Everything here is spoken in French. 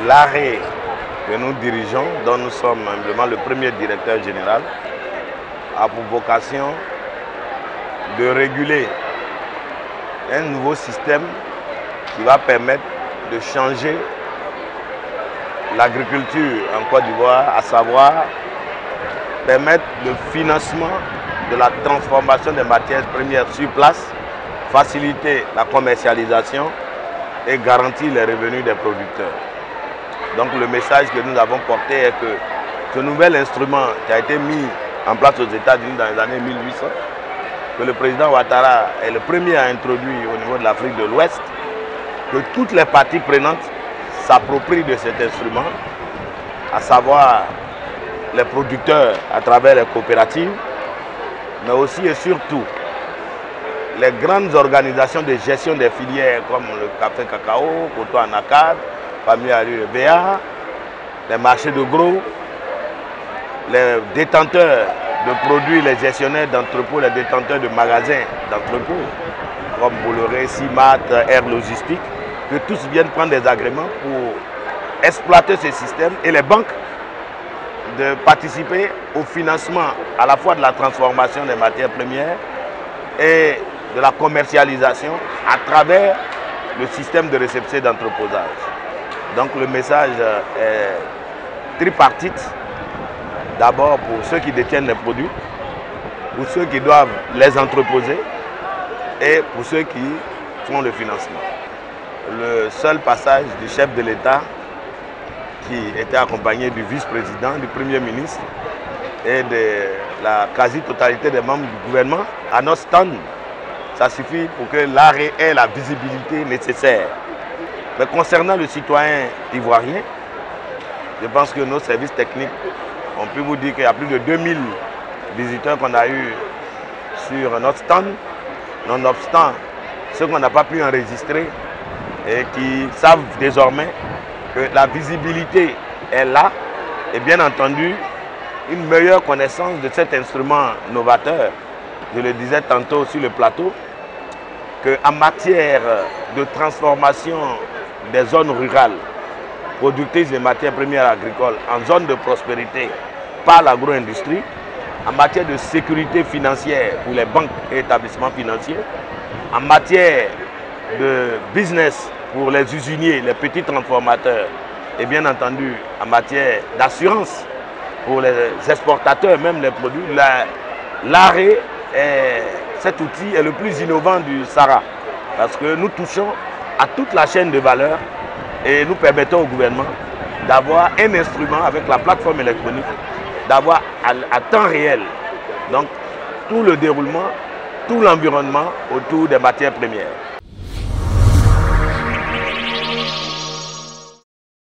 l'arrêt que nous dirigeons, dont nous sommes vraiment le premier directeur général, a pour vocation de réguler un nouveau système qui va permettre de changer l'agriculture en Côte d'Ivoire, à savoir permettre le financement de la transformation des matières premières sur place, faciliter la commercialisation et garantir les revenus des producteurs. Donc le message que nous avons porté est que ce nouvel instrument qui a été mis en place aux États-Unis dans les années 1800, que le président Ouattara est le premier à introduire au niveau de l'Afrique de l'Ouest, que toutes les parties prenantes s'approprient de cet instrument, à savoir les producteurs à travers les coopératives, mais aussi et surtout les grandes organisations de gestion des filières comme le café cacao, Coton Anacarde, parmi le BA, les marchés de gros, les détenteurs de produits, les gestionnaires d'entrepôts, les détenteurs de magasins d'entrepôts, comme Bolloré, Simat, Air Logistique, que tous viennent prendre des agréments pour exploiter ce système et les banques de participer au financement à la fois de la transformation des matières premières et de la commercialisation à travers le système de réception d'entreposage. Donc le message est tripartite. D'abord pour ceux qui détiennent les produits, pour ceux qui doivent les entreposer et pour ceux qui font le financement. Le seul passage du chef de l'État qui était accompagné du vice-président, du Premier ministre et de la quasi-totalité des membres du gouvernement à notre stand, ça suffit pour que l'arrêt ait la visibilité nécessaire. Mais concernant le citoyen ivoirien, je pense que nos services techniques ont pu vous dire qu'il y a plus de 2000 visiteurs qu'on a eu sur notre stand, nonobstant ceux qu'on n'a pas pu enregistrer et qui savent désormais que la visibilité est là et bien entendu une meilleure connaissance de cet instrument novateur. Je le disais tantôt sur le plateau, qu'en matière de transformation des zones rurales productrices de matières premières agricoles en zone de prospérité par l'agro-industrie, en matière de sécurité financière pour les banques et établissements financiers, en matière de business pour les usiniers, les petits transformateurs et bien entendu en matière d'assurance pour les exportateurs, même les produits, l'arrêt, cet outil est le plus innovant du Sahara parce que nous touchons à toute la chaîne de valeur et nous permettons au gouvernement d'avoir un instrument avec la plateforme électronique, d'avoir à temps réel donc tout le déroulement, tout l'environnement autour des matières premières.